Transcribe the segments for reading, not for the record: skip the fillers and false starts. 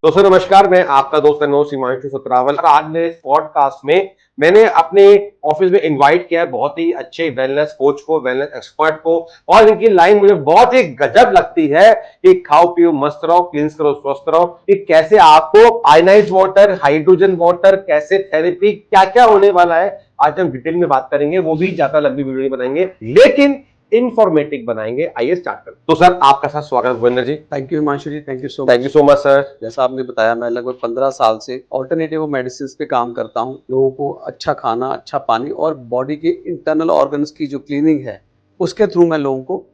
दोस्तों नमस्कार, मैं आपका दोस्त अनोज हिमांशु सतरावल और आज मेरे इस पॉडकास्ट में मैंने अपने ऑफिस में इनवाइट किया है बहुत ही अच्छे वेलनेस कोच को, वेलनेस एक्सपर्ट को। और इनकी लाइन मुझे बहुत ही गजब लगती है कि खाओ पियो मस्त रहो, क्लींस करो स्वस्थ रहो। कि कैसे आपको आयनाइज वाटर, हाइड्रोजन वाटर, कैसे थेरेपी, क्या क्या होने वाला है आज हम डिटेल में बात करेंगे। वो भी ज्यादा लंबी वीडियो नहीं बनाएंगे लेकिन इंफॉर्मेटिव बनाएंगे। आइए स्टार्ट करें। तो सर आपका साथ स्वागत Bhupendra ji. Thank you Himanshu ji, thank you so thank you so much sir. जैसा आपने बताया, मैं लगभग 15 साल से ऑल्टरनेटिव मेडिसिन पे काम करता हूँ। लोगों को अच्छा खाना, अच्छा पानी और बॉडी के इंटरनल ऑर्गन्स की जो क्लीनिंग है उसके थ्रू मैं लोगों को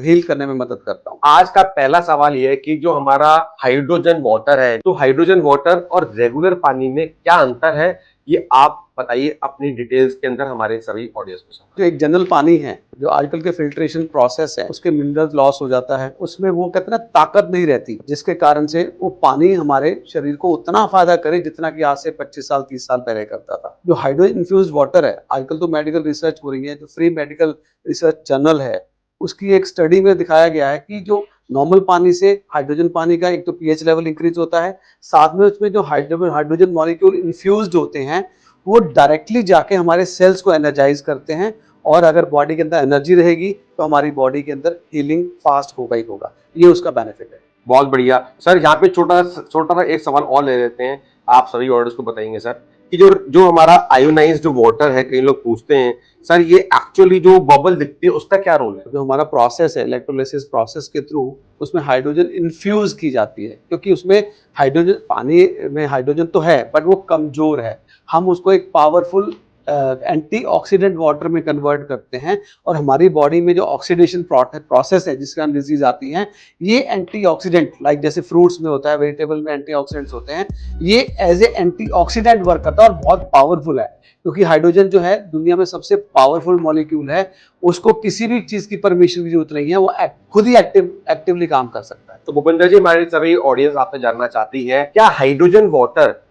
हील करने में मदद करता हूँ। आज का पहला सवाल यह है कि जो हमारा हाइड्रोजन वाटर है, तो हाइड्रोजन वाटर और रेगुलर पानी में क्या अंतर है, ये आप बताइए अपनी डिटेल्स के अंदर हमारे सभी ऑडियंस के साथ। जो एक जनरल पानी है, जो आजकल के फिल्ट्रेशन प्रोसेस है उसके मिनरल्स लॉस हो जाता है, उसमें वो कहते हैं ना ताकत नहीं रहती, जिसके कारण से वो पानी हमारे शरीर को उतना फायदा करे जितना कि आज से 25 साल 30 साल पहले करता था। जो हाइड्रोजन इन्फ्यूज्ड वाटर है, आजकल तो मेडिकल रिसर्च हो रही है, जो फ्री मेडिकल रिसर्च जर्नल है उसकी एक स्टडी में दिखाया गया है कि जो नॉर्मल पानी से हाइड्रोजन पानी का एक तो पीएच लेवल इंक्रीज होता है, साथ में उसमें जो हाइड्रोजन मॉलिक्यूल इन्फ्यूज्ड होते हैं वो डायरेक्टली जाके हमारे सेल्स को एनर्जाइज करते हैं। और अगर बॉडी के अंदर एनर्जी रहेगी तो हमारी बॉडी के अंदर हीलिंग फास्ट होगा ही होगा। ये उसका बेनिफिट है। बहुत बढ़िया सर। यहाँ पे छोटा छोटा सा एक सवाल और ले लेते हैं, आप सभी ऑडियंस को बताएंगे सर कि जो जो हमारा आयोनाइज्ड जो वाटर है, कई लोग पूछते हैं सर ये एक्चुअली जो बबल दिखती है उसका क्या रोल है। जो हमारा प्रोसेस है इलेक्ट्रोलिसिस प्रोसेस के थ्रू उसमें हाइड्रोजन इन्फ्यूज की जाती है, क्योंकि उसमें हाइड्रोजन, पानी में हाइड्रोजन तो है बट वो कमजोर है। हम उसको एक पावरफुल एंटीऑक्सीडेंट वाटर में कन्वर्ट करते हैं और हमारी बॉडी में जो ऑक्सीडेशन प्रोसेस है जिसके कारण डिजीज आती है, ये एंटीऑक्सीडेंट लाइक जैसे फ्रूट्स में होता है, वेजिटेबल में एंटीऑक्सीडेंट्स होते हैं, ये एज ए एंटीऑक्सीडेंट वर्क करता है और बहुत पावरफुल है। क्योंकि हाइड्रोजन जो है दुनिया में सबसे पावरफुल मॉलिक्यूल है, उसको किसी भी चीज की परमिशन की जरूरत नहीं है, वो खुद ही एक्टिवली काम कर सकता है। तो भूपेंद्र जी, हमारी सभी ऑडियंस आपसे जानना चाहती है क्या हाइड्रोजन वाटर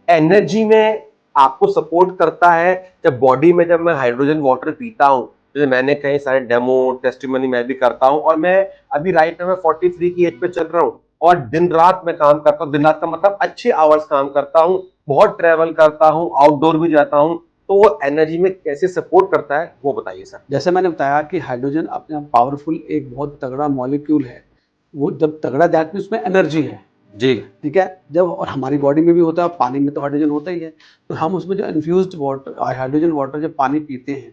एनर्जी में आपको सपोर्ट करता है। जब बॉडी में जब मैं हाइड्रोजन वाटर पीता हूँ, जैसे मैंने कई सारे डेमो टेस्टिमनी मैं भी करता हूँ, और मैं अभी राइट में 43 की एज पे चल रहा हूँ और दिन रात में काम करता हूँ। दिन रात का मतलब अच्छे आवर्स काम करता हूँ, बहुत ट्रेवल करता हूँ, आउटडोर भी जाता हूँ। तो वो एनर्जी में कैसे सपोर्ट करता है वो बताइए सर। जैसे मैंने बताया कि हाइड्रोजन अपने आप पावरफुल एक बहुत तगड़ा मॉलिक्यूल है। वो जब तगड़ा जाती है उसमें एनर्जी है जी। ठीक है। जब और हमारी बॉडी में भी होता है, पानी में तो हाइड्रोजन होता ही है, तो हम उसमें जो इन्फ्यूज्ड वाटर हाइड्रोजन वाटर जब पानी पीते हैं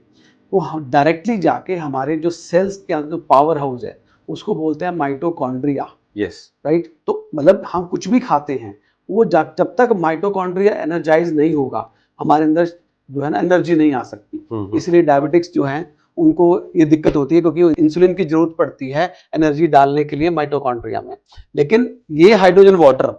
वो डायरेक्टली जाके हमारे जो सेल्स के अंदर जो पावर हाउस है उसको बोलते हैं माइटोकॉन्ड्रिया। यस। राइट, तो मतलब हम कुछ भी खाते हैं वो जब तक माइटोकॉन्ड्रिया एनर्जाइज नहीं होगा हमारे अंदर जो है ना एनर्जी नहीं आ सकती। इसलिए डायबिटिक्स जो हैं उनको ये दिक्कत होती है, क्योंकि इंसुलिन की जरूरत पड़ती है एनर्जी डालने के लिए माइटोकॉन्ड्रिया में। लेकिन ये हाइड्रोजन वाटर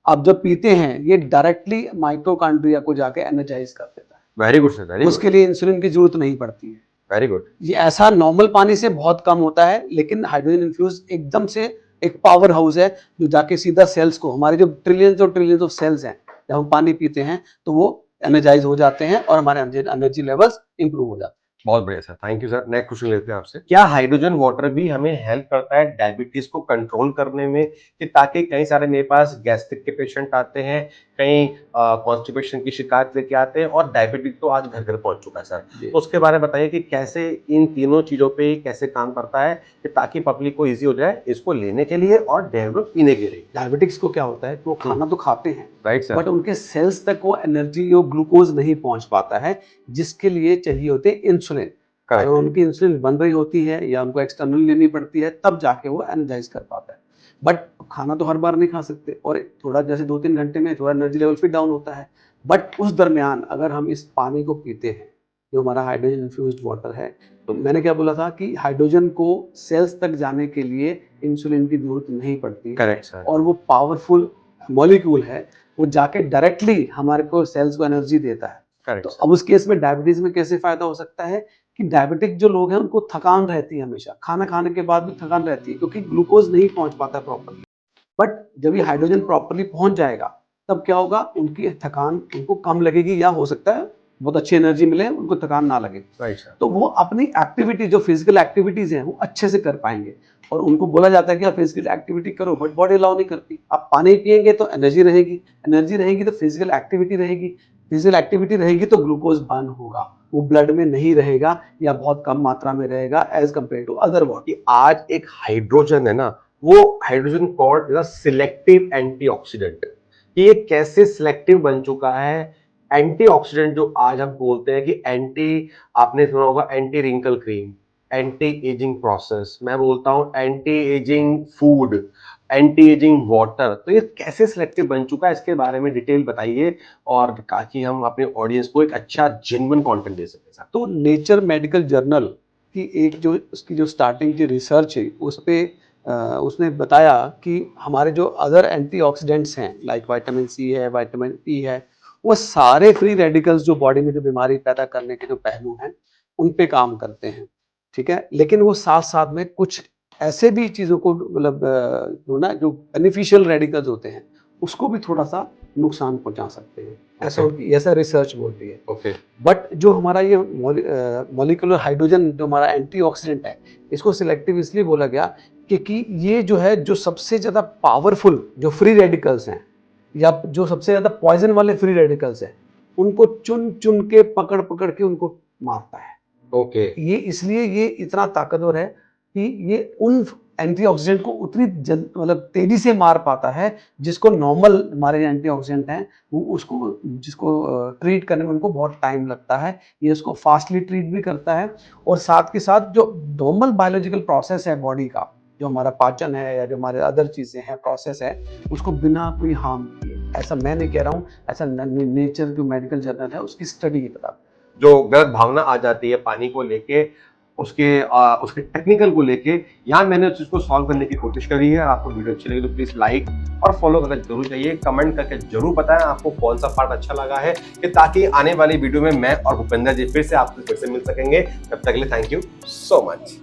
आप जब पीते हैं ये डायरेक्टली माइटोकॉन्ड्रिया को जाके एनर्जाइज कर देता है। Very good sir, very good. उसके लिए इंसुलिन की जरूरत नहीं पड़ती है। Very good. ये ऐसा नॉर्मल पानी से बहुत कम होता है, लेकिन हाइड्रोजन इन्फ्यूज एकदम से एक पावर हाउस है जो जाके सीधा सेल्स को, हमारे जो ट्रिलियंस और ट्रिलियंस ऑफ सेल्स हैं, जब हम पानी पीते हैं तो वो एनर्जाइज हो जाते हैं और हमारे एनर्जी लेवल्स इंप्रूव हो जाते हैं। बहुत बढ़िया sir, thank you sir. Next question लेते हैं आपसे। क्या हाइड्रोजन वाटर भी हमें हेल्प करता है डायबिटीज को कंट्रोल करने में, कि ताकि कई सारे मेरे पास गैस्ट्रिक के पेशेंट आते हैं, कई कॉन्स्टिपेशन की शिकायत लेके आते हैं, और डायबिटिक तो आज घर घर पहुंच चुका है सर। तो उसके बारे में बताइए कि कैसे इन तीनों चीजों पे कैसे काम करता है, कि ताकि पब्लिक को इजी हो जाए इसको लेने के लिए और डेवलप पीने के लिए। डायबिटिक्स को क्या होता है, वो खाना तो खाते हैं राइट सर। बट उनके सेल्स तक वो एनर्जी और ग्लूकोज नहीं पहुंच पाता है, जिसके लिए चाहिए होते हैं इंसुलिन। अगर उनकी इंसुलिन बन रही होती है या उनको एक्सटर्नल लेनी पड़ती है तब जाके वो एनर्जाइज कर पाता है। बट खाना तो हर बार नहीं खा सकते, और थोड़ा जैसे 2-3 घंटे में थोड़ा एनर्जी लेवल फिर डाउन होता है। बट उस दरमियान अगर हम इस पानी को पीते हैं जो हमारा हाइड्रोजन इन्फ्यूज्ड वाटर है, तो मैंने क्या बोला था कि हाइड्रोजन को सेल्स तक जाने के लिए इंसुलिन की जरूरत नहीं पड़ती। Correct sir. और वो पावरफुल मॉलिक्यूल है, वो जाके डायरेक्टली हमारे को सेल्स को एनर्जी देता है। करेक्ट तो सर। अब उस केस में डायबिटीज में कैसे फायदा हो सकता है कि डायबिटिक जो लोग हैं उनको थकान रहती है, हमेशा खाना खाने के बाद भी थकान रहती है क्योंकि ग्लूकोज नहीं पहुंच पाता प्रॉपरली। बट जब ये हाइड्रोजन प्रॉपरली पहुंच जाएगा तब क्या होगा, उनकी थकान उनको कम लगेगी या हो सकता है बहुत अच्छी एनर्जी मिले, उनको थकान ना लगे। राइट। तो वो अपनी एक्टिविटी जो फिजिकल एक्टिविटीज हैं वो अच्छे से कर पाएंगे। और उनको बोला जाता है कि आप फिजिकल एक्टिविटी करो, बट बॉडी अलाउ नहीं करती। आप पानी पिएंगे तो एनर्जी रहेगी, एनर्जी रहेगी तो फिजिकल एक्टिविटी रहेगी, फिजिकल एक्टिविटी रहेगी तो ग्लूकोज बर्न होगा, वो ब्लड में नहीं रहेगा या बहुत कम मात्रा में रहेगा as compare to other body. आज एक हाइड्रोजन है ना, वो हाइड्रोजन कॉल्ड सिलेक्टिव एंटीऑक्सीडेंट। ये कैसे सिलेक्टिव बन चुका है एंटीऑक्सीडेंट, जो आज हम बोलते हैं कि आपने सुना होगा anti wrinkle cream, anti ageing process, मैं बोलता हूं anti ageing food, anti ageing water. तो ये कैसे सिलेक्टिव बन चुका है, इसके बारे में डिटेल बताइए, और ताकि हम अपने ऑडियंस को एक अच्छा जेन्युइन कंटेंट दे सकें सर। तो नेचर मेडिकल जर्नल की एक जो उसकी जो स्टार्टिंग की रिसर्च है उस पे उसने बताया कि हमारे जो अदर एंटीऑक्सीडेंट्स हैं लाइक विटामिन सी है, विटामिन ई है, वो सारे फ्री रेडिकल्स जो बॉडी में जो बीमारी पैदा करने के जो पहलू हैं उन पे काम करते हैं, ठीक है। लेकिन वो साथ साथ में कुछ ऐसे भी चीज़ों को मतलब जो बेनिफिशियल रेडिकल्स होते हैं उसको भी थोड़ा सा नुकसान पहुंचा सकते हैं, ऐसा रिसर्च बोलती है। ओके। बट जो हमारा ये मॉलिक्यूलर हाइड्रोजन जो हमारा एंटीऑक्सीडेंट है, इसको सिलेक्टिव इसलिए बोला गया क्योंकि ये जो है जो सबसे ज़्यादा पावरफुल जो फ्री रेडिकल्स हैं या जो सबसे ज़्यादा पॉइजन वाले फ्री रेडिकल्स हैं, उनको चुन चुन के पकड़ पकड़ के उनको मारता है। ओके। ये इसलिए ये इतना ताकतवर है कि ये उन एंटीऑक्सीडेंट को उतनी मतलब तेजी से मार पाता है जिसको नॉर्मल हमारे एंटीऑक्सीडेंट हैं वो उसको जिसको ट्रीट करने में उनको बहुत टाइम लगता है। ये उसको फास्टली ट्रीट भी करता है और साथ के साथ जो नॉर्मल बायोलॉजिकल प्रोसेस है बॉडी का, जो हमारा पाचन है या जो हमारे अदर चीज़ें हैं प्रोसेस है, उसको बिना कोई हार्म किए, ऐसा मैं नहीं कह रहा हूँ, ऐसा नेचर जो मेडिकल जर्नल है उसकी स्टडी की बता। जो गलत भावना आ जाती है पानी को लेके, उसके टेक्निकल को लेके, यहाँ मैंने उस चीज को सॉल्व करने की कोशिश करी है। आपको वीडियो अच्छी लगी तो प्लीज लाइक और फॉलो करना जरूर चाहिए। कमेंट करके जरूर बताएं आपको कौन सा पार्ट अच्छा लगा है, कि ताकि आने वाली वीडियो में मैं और भूपेंद्र जी फिर से आपसे मिल सकेंगे। तब तक के लिए थैंक यू सो मच।